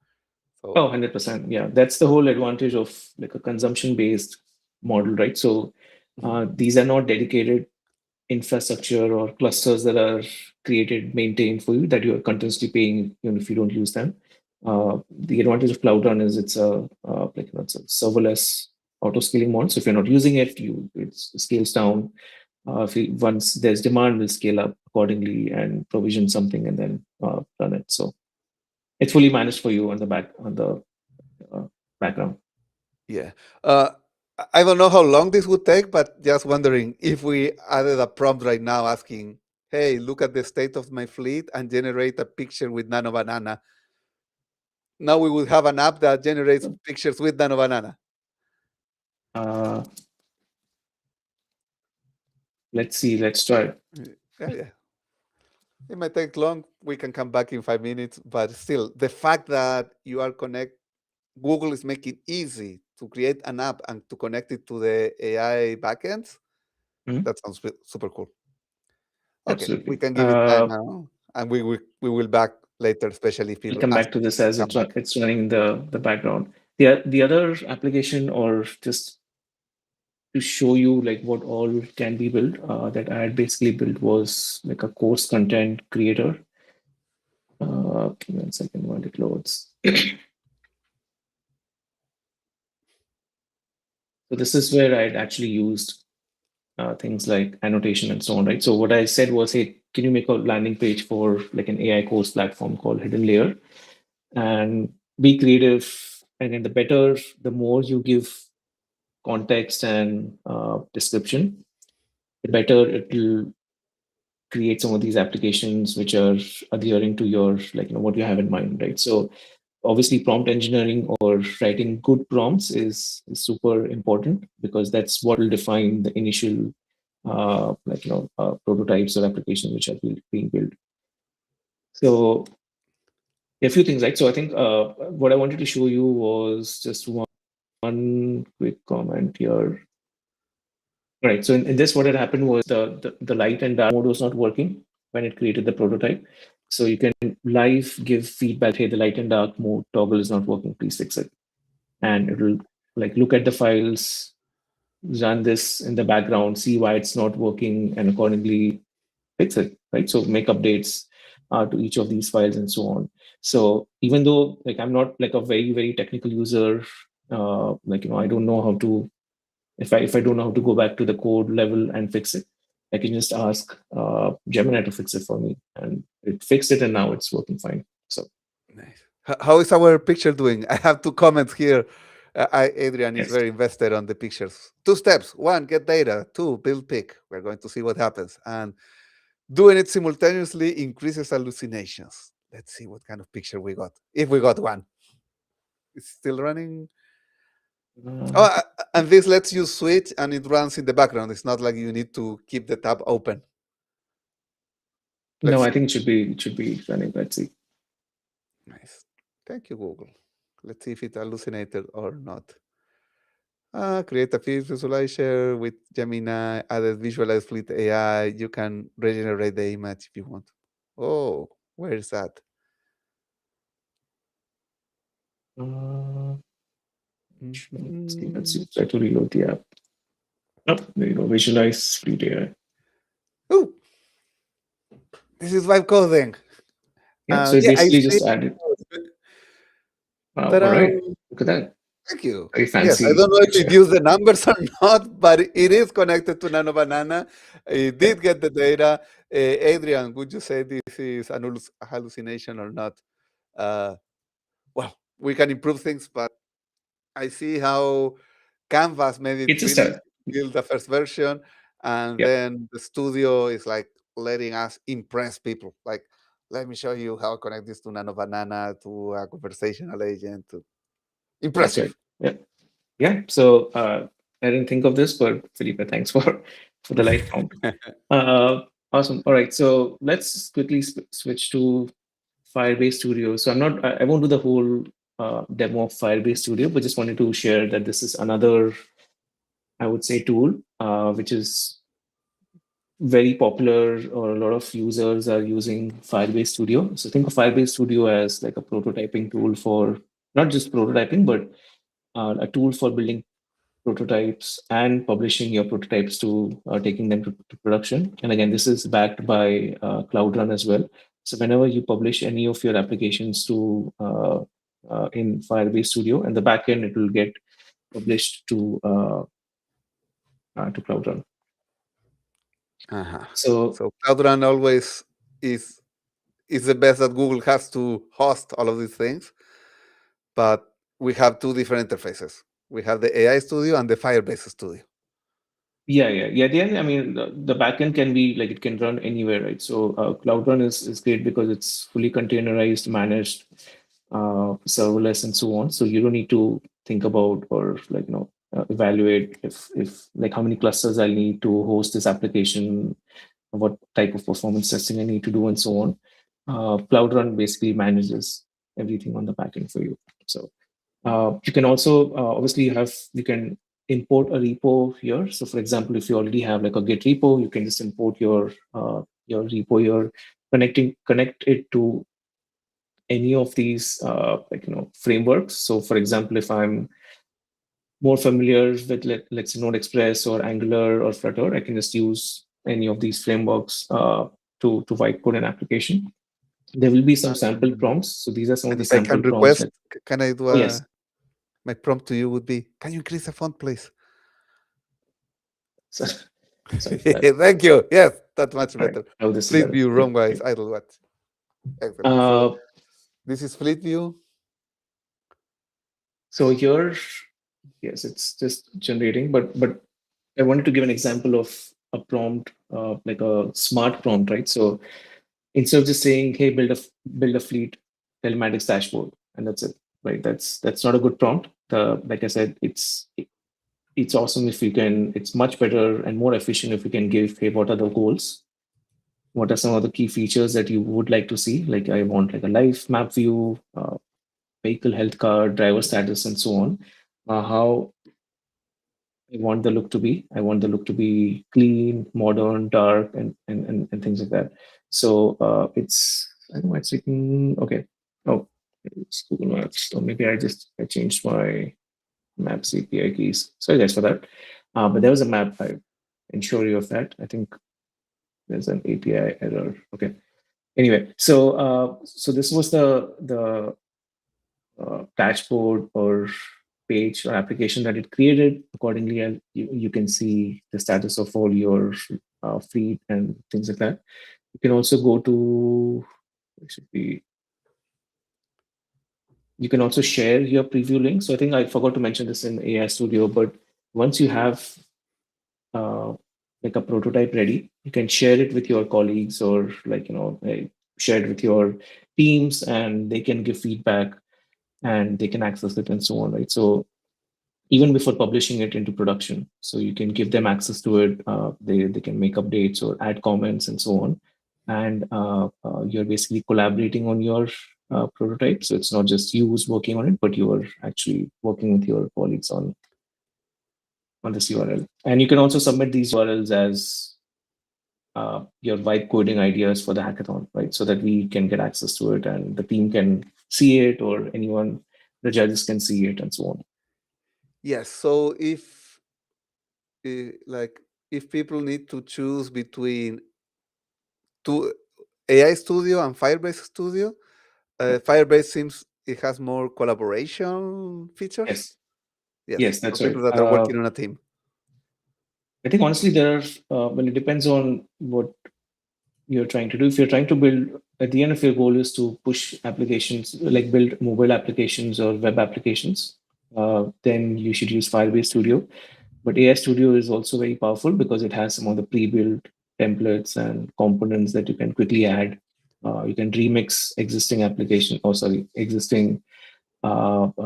Oh, So 100%. Yeah, that's the whole advantage of like a consumption-based model, right? So mhm. these are not dedicated infrastructure or clusters that are created, maintained for you that you are continuously paying if you don't use them. The advantage of Cloud Run is it's it's a serverless auto scaling model. So if you're not using it, it scales down. Once there's demand, we'll scale up accordingly and provision something and then run it. So it's fully managed for you on the uh, background. Yeah. I don't know how long this would take, but just wondering if we added a prompt right now asking, hey, look at the state of my fleet and generate a picture with Nano Banana. Now we will have an app that generates pictures with Nano Banana. Uh, let's see. Let's try. Yeah, yeah. It might take long. We can come back in 5 minutes, but still, the fact that you are connect, Google is making easy to create an app and to connect it to the AI backends. Mhm. That sounds super cool. Okay, we Absolutely. can give it time now, and we will back later, especially if We'll people come ask back to to this as come back. it's running in the background. The other application, or just to show you like what all can be built, that I had basically built was like a course content creator. Give me 1 second while it loads. So this is where I'd actually used things like annotation and so on, right? So what I said was, hey, can you make a landing page for like an AI course platform called Hidden Layer, and be creative. And then the more you give context and description, the better it will create some of these applications which are adhering to your, like, what you have in mind, right? So obviously prompt engineering or writing good prompts is super important, because that's what will define the initial prototypes or applications which are being built. So a few things, right? So I think what I wanted to show you was just one quick comment here. Right. So in this, what had happened was the light and dark mode was not working when it created the prototype. So you can live give feedback, hey, the light and dark mode toggle is not working, please fix it. And it will like look at the files, run this in the background, see why it's not working, and accordingly fix it, right? So make updates to each of these files and so on. So even though like I'm not like a very technical user, I don't know how to, if I don't know how to go back to the code level and fix it, I can just ask Gemini to fix it for me, and it fixed it, and now it's working fine. So Nice. How is our picture doing? I have two comments here. Adrian is yes, very invested on the pictures. Two steps: one, get data; two, build pick. We're going to see what happens, and doing it simultaneously increases hallucinations. Let's see what kind of picture we got. If we got one, it's still running. Oh, uh, and this lets you switch, and it runs in the background. It's not like you need to keep the tab open. no, Let's I see. think it should be running. Let's see. Nice. Thank you, Google. Let's see if it hallucinated or not. Create a feed visualizer with Gemini, added visualize fleet AI. You can regenerate the image if you want. Oh, where is that? Uh, let's see. Mm-mm. Try to reload the app. Oh, there you go. Visualize free data. Oh, this is vibe coding. Yeah. So it Yeah, I basically see. just added. Wow. All Ta-da. right. Look at that. Thank you. Very Yes, I fancy don't know if it picture. used the numbers or not, but it is connected to Nano Banana. It Yeah. did get the data. Adrian, would you say this is an hallucination or not? Uh, well, we can improve things, but I see how Canvas made it It's a really easy start. to build the first version, and Yeah. then the studio is like letting us impress people. Like, let me show you how I connect this to Nano Banana, to a conversational agent. That's Impressive. right. Yeah. Yeah. So I didn't think of this, but Felipe, thanks for the light prompt. Awesome. All right. So let's quickly switch to Firebase Studio. So I won't do the whole demo of Firebase Studio, but just wanted to share that this is another, I would say, tool which is very popular, or a lot of users are using Firebase Studio. So think of Firebase Studio as like a prototyping tool for not just prototyping, but a tool for building prototypes and publishing your prototypes to taking them to production. And again, this is backed by Cloud Run as well. So whenever you publish any of your applications to in Firebase Studio, and the backend, it will get published to Cloud Run. Uh-huh. So So Cloud Run always is is the best that Google has to host all of these things, but we have two different interfaces. We have the AI Studio and the Firebase Studio. yeah. I mean, the backend can be like, it can run anywhere, right? So Cloud Run is great because it's fully containerized, managed, serverless, and so on. So you don't need to think about, or evaluate if like how many clusters I'll need to host this application. what type of performance testing I need to do, and so on. Cloud Run basically manages everything on the backend for you. So you can also obviously you can import a repo here. So for example, if you already have like a Git repo, you can just import your repo here, connect it to any of these frameworks. So for example, if I'm more familiar with let's say Node Express or Angular or Flutter, I can just use any of these frameworks to write code an application. There will be some sample And, prompts. So these are some of and the if I sample can prompts request, that, can I do oh yes, my prompt to you would be, can you increase the font, please? so, sorry for that. Thank you. Yes, that's much All right, better. oh, this is Fleet better. view, Yeah. wrong wise, Okay. idle watch. Excellent. So Uh, this is Fleet view. so here, yes, it's just generating, but I wanted to give an example of a prompt, like a smart prompt, right? So instead of just saying, "Hey, build a fleet telematics dashboard," and that's it, right? That's not a good prompt. Like I said, it's awesome if you can. It's much better and more efficient if you can give, "Hey, what are the goals? What are some of the key features that you would like to see? Like I want like a live map view, vehicle health card, driver status, and so on. How I want the look to be. I want the look to be clean, modern, dark, and things like that. So I don't know why it's written. Okay. Oh, it's Google Maps. So maybe I changed my Maps API keys. Sorry guys for that. But there was a map. I ensure you of that. I think there's an API error. Okay. Anyway, so this was the dashboard or page or application that it created. Accordingly, you can see the status of all your feed and things like that. You can also go to, it should be, you can also share your preview link. So I think I forgot to mention this in AI Studio, but once you have uh, like a prototype ready, you can share it with your colleagues or share it with your teams and they can give feedback and they can access it and so on, right? So even before publishing it into production. So you can give them access to it. They can make updates or add comments and so on. And you're basically collaborating on your prototype. So it's not just you who's working on it, but you are actually working with your colleagues on this URL. And you can also submit these URLs as your vibe coding ideas for the hackathon, right? So that we can get access to it and the team can see it or anyone, the judges can see it and so on. Yes. So if like if people need to choose between two AI Studio and Firebase Studio, Yep. Firebase seems it has more collaboration features. Yes. Yes, Yes, for that's right. people that are working on a team. I think honestly, there are, well, it depends on what you're trying to do. If you're trying to build, at the end of your goal is to push applications, like build mobile applications or web applications, then you should use Firebase Studio. But AI Studio is also very powerful because it has some of the pre-built templates and components that you can quickly add. You can remix existing application, or sorry, existing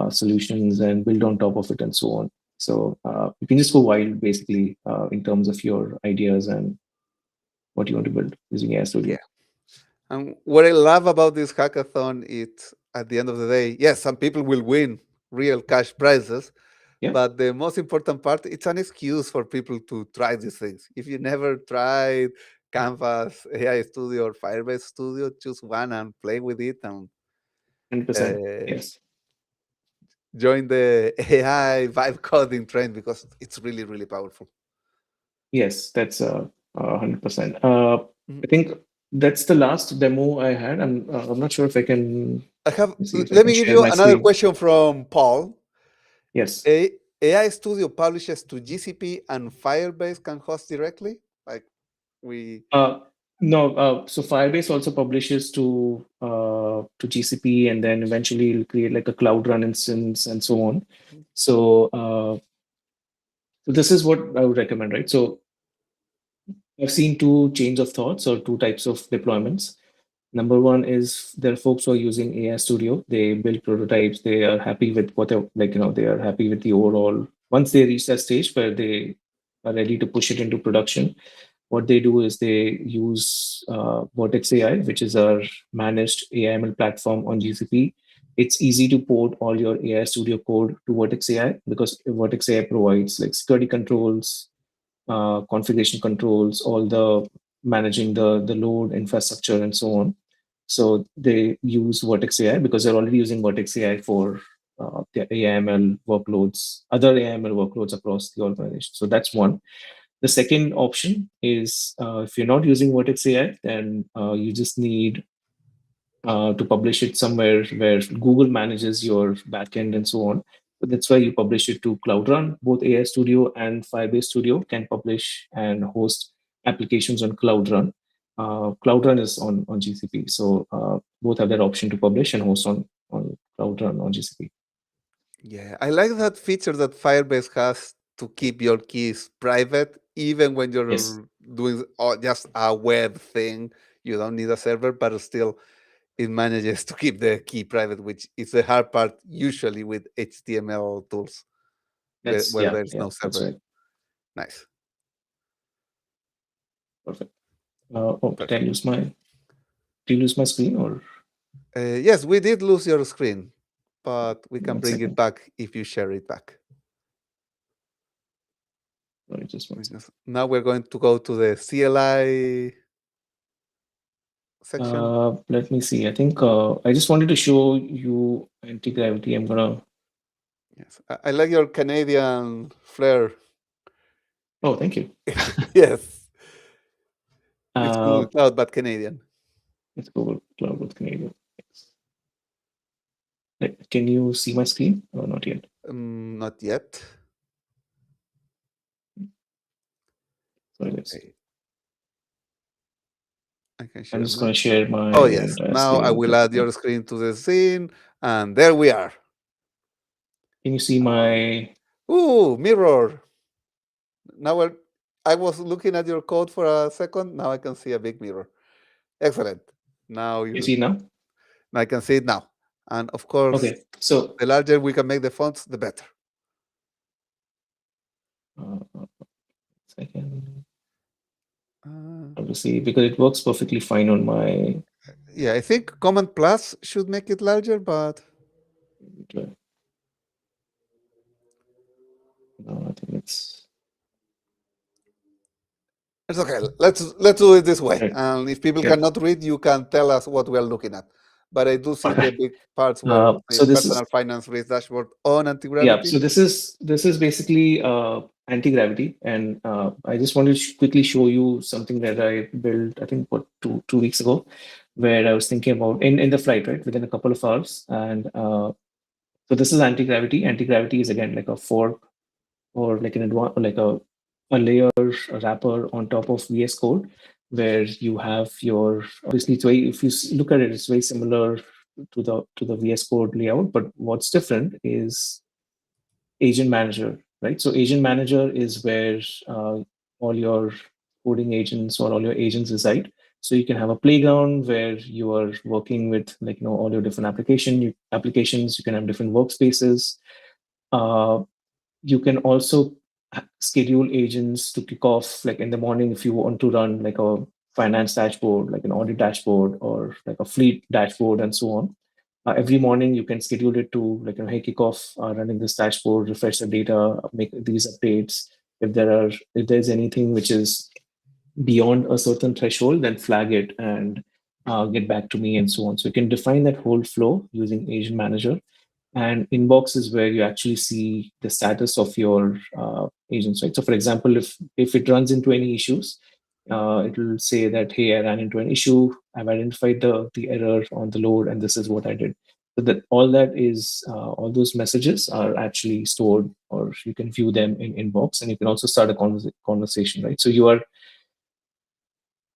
solutions and build on top of it and so on. So you can just go wild basically in terms of your ideas and what you want to build using AI Studio. Yeah. And what I love about this hackathon is at the end of the day, yes, some people will win real cash prizes, Yeah, but the most important part, it's an excuse for people to try these things. If you never tried Canvas, AI Studio, or Firebase Studio, choose one and play with it and 100%. uh, Yes, join the AI vibe coding trend because it's really, really powerful. yes, that's 100%. Mhm. I think that's the last demo I had. I'm not sure if I can I have. see if I Let can me give share you my another screen. question from Paul. Yes. AI Studio publishes to GCP and Firebase can host directly. Like we. Uh, no, so Firebase also publishes to GCP, and then eventually it'll create like a Cloud Run instance and so on. So, so this is what I would recommend, right? So I've seen two chains of thoughts or two types of deployments. Number one is there are folks who are using AI Studio. They build prototypes. They are happy with what they like. They are happy with the overall. Once they reach that stage where they are ready to push it into production, what they do is they use Vertex AI, which is our managed AI/ML platform on GCP. It's easy to port all your AI Studio code to Vertex AI because Vertex AI provides like security controls, configuration controls, all the managing the load infrastructure and so on. So they use Vertex AI because they're already using Vertex AI for their AIML workloads, other AIML workloads across the organization. So that's one. The second option is if you're not using Vertex AI, then you just need to publish it somewhere where Google manages your backend and so on. But that's why you publish it to Cloud Run. Both AI Studio and Firebase Studio can publish and host applications on Cloud Run. Cloud Run is on GCP. So both have that option to publish and host on Cloud Run on GCP. Yeah, I like that feature that Firebase has to keep your keys private, even when Yes, you're doing just a web thing. You don't need a server, but still, it manages to keep the key private, which is the hard part usually with HTML tools where there's no that's server. right. Nice. Perfect. Oh, Perfect. did I lose my screen or Yes, we did lose your screen, but we can one bring it second? back if you share it back. Sorry, just one second. Because now we're going to go to the CLI section. Let me see. I think I just wanted to show you anti-gravity. I'm gonna. Yes, I like your Canadian flair. Oh, thank you. Yes, it's Uh, Google Cloud, but Canadian. let's Google Cloud with Canadian. Yes. Can you see my screen or not yet? Not yet. Sorry, let's. Okay, I can I'm share just gonna mine. share my Oh, yes. entire Now I screen. will add your screen to the scene, and there we are. Can you see my? Ooh, mirror. Now I was looking at your code for a second. Now I can see a big mirror. Excellent. Now You see now? I can see it now. And of course, Okay. So the larger we can make the fonts, the better. uh, second, Uh, obviously, because it works perfectly fine on my. yeah, I think Command Plus should make it larger, but No, I think it's it's okay. Let's do it this way. right. And if people Yeah. cannot read, you can tell us what we are looking at. But I do see the big parts where the So this personal is finance risk dashboard on yeah. anti-gravity. So this is basically anti-gravity, and I just wanted to quickly show you something that I built. I think what two weeks ago, where I was thinking about in the flight, right, within a couple of hours, and so this is anti-gravity. Anti-gravity is again like a fork or like an advanced like a layer, a wrapper on top of VS Code, where you have your obviously it's very, if you look at it, it's very similar to the VS Code layout, but what's different is agent manager, right? So agent manager is where all your coding agents or all your agents reside. So you can have a playground where you are working with like all your different applications. You can have different workspaces. Uh, you can also schedule agents to kick off like in the morning if you want to run like a finance dashboard, like an audit dashboard, or like a fleet dashboard and so on. Every morning you can schedule it to like hey, kick off running this dashboard, refresh the data, make these updates. If there's anything which is beyond a certain threshold, then flag it and get back to me and so on. So you can define that whole flow using agent manager. And inbox is where you actually see the status of your agents, right? So for example, if it runs into any issues, it will say that hey, I ran into an issue, I've identified the error on the load, and this is what I did. So that all those messages are actually stored, or you can view them in inbox, and you can also start a conversation, right? So you are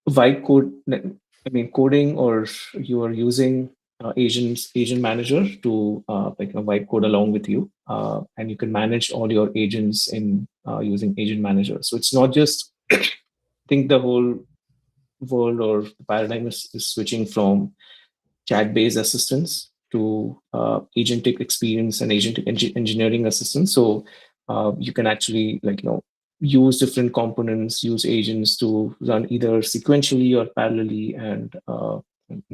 vibe code, I mean, coding, or you are using agent manager to like a vibe code along with you, and you can manage all your agents in using agent manager. So it's not just think the whole world or the paradigm is switching from chat-based assistance to agentic experience and agentic engineering assistance. So you can actually like use different components, use agents to run either sequentially or parallelly, and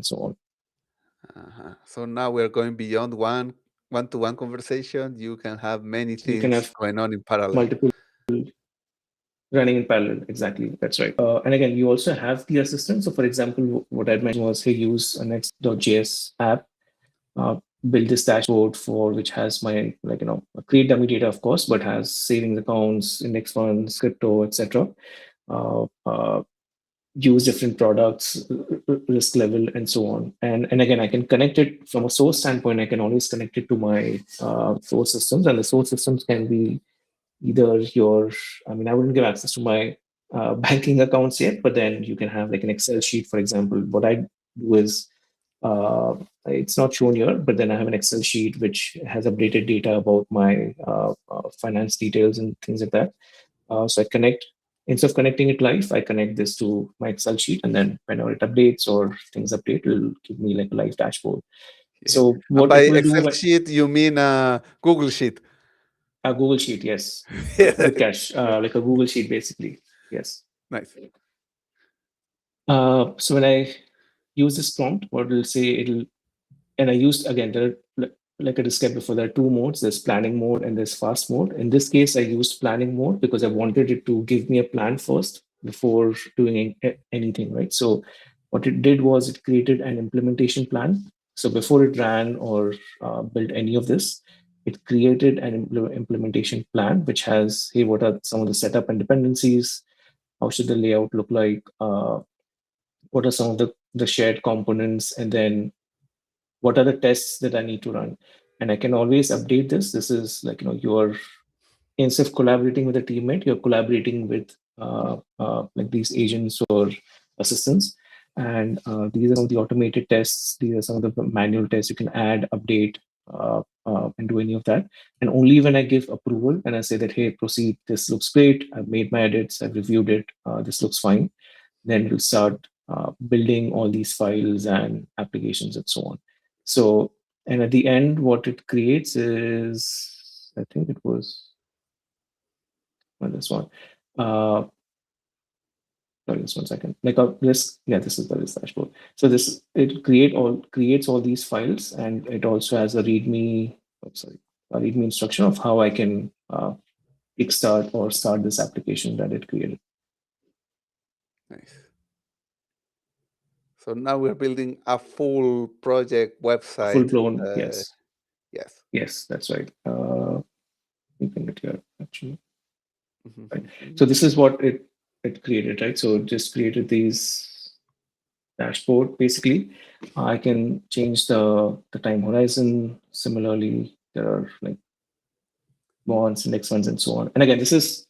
so on. So now we're going beyond one-to-one conversation. You can have many You can things have going on in parallel. multiple running in parallel. Exactly, that's right. And again, you also have the assistant. So, for example, what I mentioned was, hey, use a next.js app, build this dashboard for which has my create dummy data, of course, but has savings accounts, index funds, crypto, etc. Uh, uh, use different products, risk level, and so on. And again, I can connect it from a source standpoint. I can always connect it to my source systems, and the source systems can be either your. I mean, I wouldn't give access to my banking accounts yet, but then you can have like an Excel sheet, for example. What I do is it's not shown here, but then I have an Excel sheet which has updated data about my finance details and things like that. So I connect, instead of connecting it live, I connect this to my Excel sheet, and then whenever it updates or things update, it will give me like a live dashboard. Yeah. So And what by it will do Excel when sheet, you mean Google Sheet? a Google Sheet, yes, Yeah. good catch, like a Google Sheet basically, yes. Nice. So when I use this prompt, what it'll say, and I used again, there are, like I described before, there are two modes. There's planning mode and there's fast mode. In this case, I used planning mode because I wanted it to give me a plan first before doing anything, right? So what it did was it created an implementation plan. So before it ran or built any of this, it created an implementation plan which has, hey, what are some of the setup and dependencies? How should the layout look like? What are some of the shared components? And then what are the tests that I need to run? And I can always update this. This is like, you're, instead of collaborating with a teammate, you're collaborating with like these agents or assistants. And these are some of the automated tests. These are some of the manual tests you can add, update, and do any of that. And only when I give approval and I say that, hey, proceed, this looks great, I've made my edits, I've reviewed it, this looks fine, then it'll start building all these files and applications and so on. So, and at the end, what it creates is, I think it was this one. Uh, Sorry, just one second. Like this, yeah, this is the risk dashboard. So this creates all these files, and it also has a README. Sorry, a README instruction of how I can kickstart or start this application that it created. Nice. So now we're building a full project Full website. blown, yes, Yes. yes, that's right. You can get here actually. Right. Mhm. So this is what it created, right? So it just created these dashboard basically. I can change the time horizon. Similarly, there are like bonds, index funds, and so on. And again, this is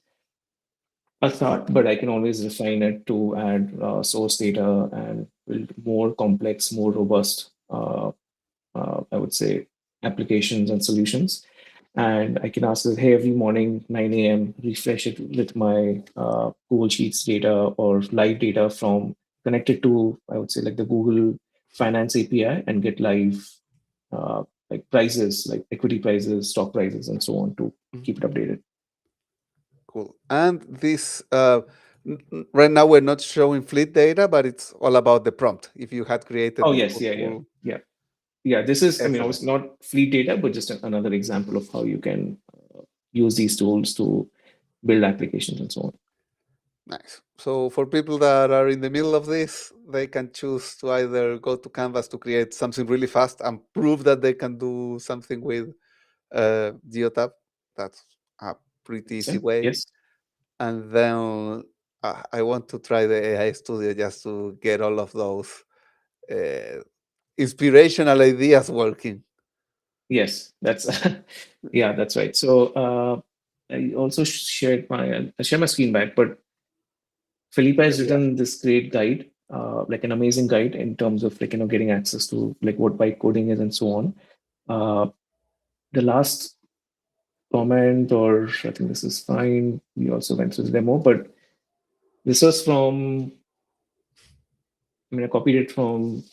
a start, but I can always refine it to add source data and build more complex, more robust, I would say, applications and solutions. And I can ask it, hey, every morning, 9 a.m., refresh it with my Google Sheets data or live data from connected to, I would say, like the Google Finance API and get live like prices, like equity prices, stock prices, and so on to Mhm. keep it updated. Cool. And this right now we're not showing fleet data, but it's all about the prompt. If you had created Oh, the yes. full, Yeah. Yeah. full Yeah. Yeah. This is, I mean, excellent. obviously not fleet data, but just another example of how you can use these tools to build applications and so on. Nice. So for people that are in the middle of this, they can choose to either go to Canvas to create something really fast and prove that they can do something with Geotab. That's a pretty easy So, way. yes. And then I want to try the AI Studio just to get all of those uh, inspirational ideas working. Yes, that's yeah, that's right. So I also I share my screen back, but Felipe Here has we are. written this great guide, like an amazing guide in terms of like getting access to like what byte coding is and so on. Uh, the last comment, or I think this is fine. We also went through the demo, but this was from, I mean, I copied it from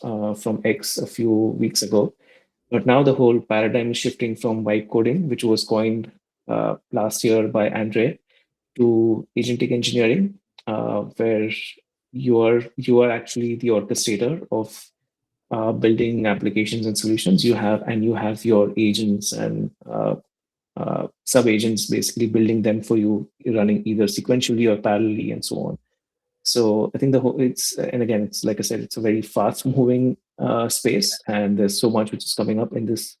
X a few weeks ago. But now the whole paradigm is shifting from byte coding, which was coined last year by Andre, to agentic engineering, where you are actually the orchestrator of building applications and solutions. You have your agents and sub agents basically building them for you, running either sequentially or parallelly, and so on. So I think the whole it's and again it's like I said, it's a very fast moving space, and there's so much which is coming up in this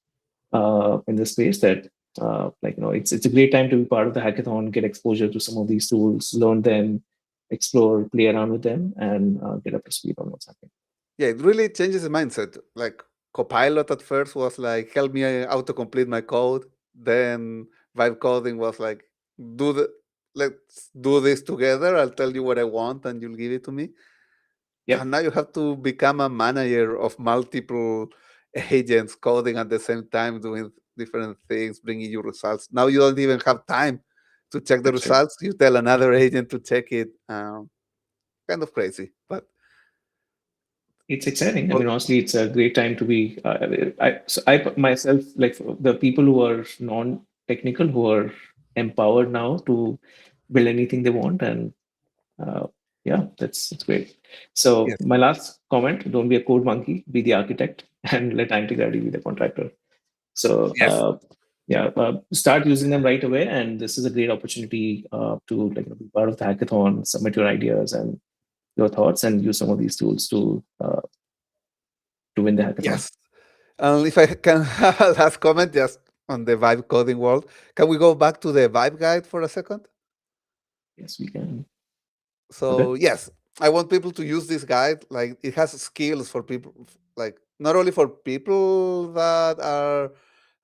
space that it's a great time to be part of the hackathon, get exposure to some of these tools, learn them, explore, play around with them, and get up to speed on what's happening. Yeah, it really changes the mindset. Like Copilot at first was like, help me autocomplete my code. Then vibe coding was like, do the let's do this together. I'll tell you what I want and you'll give it to me. Yep, And now you have to become a manager of multiple agents coding at the same time, doing different things, bringing you results. Now you don't even have time to check the that's right. results. You tell another agent to check it. Kind of crazy, but It's exciting. I well, mean, honestly, it's a great time to be. I myself, like the people who are non-technical, who are empowered now to build anything they want, and uh, yeah, that's great. So yes, my last comment: don't be a code monkey, be the architect, and let integrity be the contractor. So yes. yeah, start using them right away, and this is a great opportunity to be part of the hackathon, submit your ideas and your thoughts, and use some of these tools to win the hackathon. Yes. If I can have a last comment just on the vibe coding world, can we go back to the vibe guide for a second? Yes, we can. Okay. So yes, I want people to use this guide. Like it has skills for people, like not only for people that are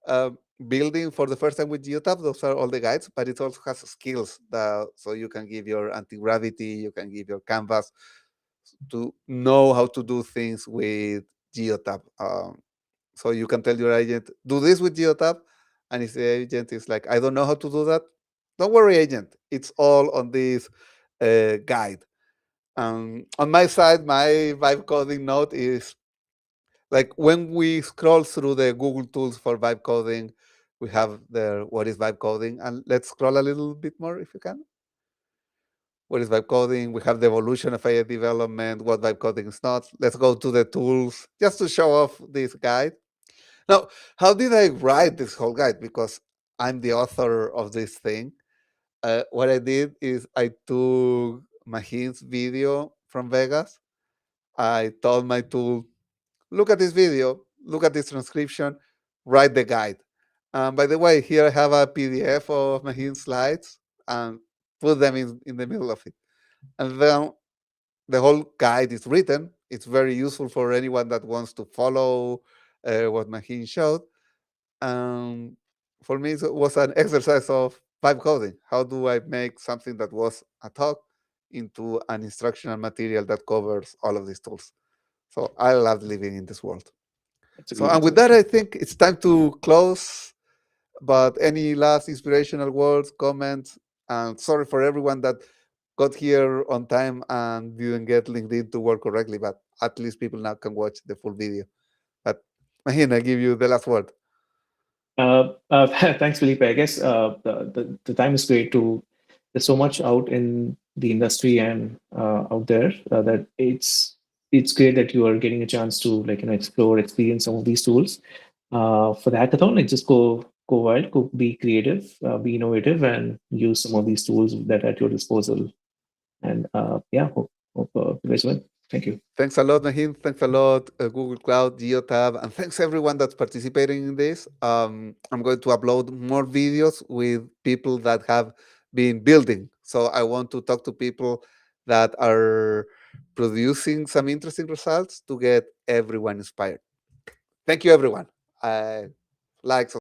uh, building for the first time with Geotab, those are all the guides, but it also has skills that so you can give your anti-gravity, you can give your canvas to know how to do things with Geotab. So you can tell your agent, do this with Geotab. And if the agent is like, I don't know how to do that, don't worry, agent. It's all on this guide. On my side, my vibe coding note is like when we scroll through the Google tools for vibe coding, we have there what is vibe coding. And let's scroll a little bit more if you can. What is vibe coding? We have the evolution of AI development, what vibe coding is not. Let's go to the tools just to show off this guide. Now, how did I write this whole guide? Because I'm the author of this thing. What I did is I took Mahin's video from Vegas. I told my tool, look at this video, look at this transcription, write the guide. By the way, here I have a PDF of Mahin's slides and put them in the middle of it. And then the whole guide is written. It's very useful for anyone that wants to follow what Mahin showed. Um, for me, it was an exercise of vibe coding. How do I make something that was a talk into an instructional material that covers all of these tools? So I love living in this world. That's a So, great and with that, exercise. I think it's time to close. But any last inspirational words, comments? And sorry for everyone that got here on time and didn't get LinkedIn to work correctly, but at least people now can watch the full video. But Mahin, I give you the last word. Thanks, Felipe. I guess the time is great to. There's so much out in the industry and out there that it's great that you are getting a chance to explore, experience some of these tools. For the hackathon, like just go wild, go be creative, be innovative, and use some of these tools that are at your disposal. And yeah, hope you guys win. Thank you. Thanks a lot, Nahin. Thanks a lot, Google Cloud, Geotab, and thanks everyone that's participating in this. I'm going to upload more videos with people that have been building. So I want to talk to people that are producing some interesting results to get everyone inspired. Thank you, everyone. Like,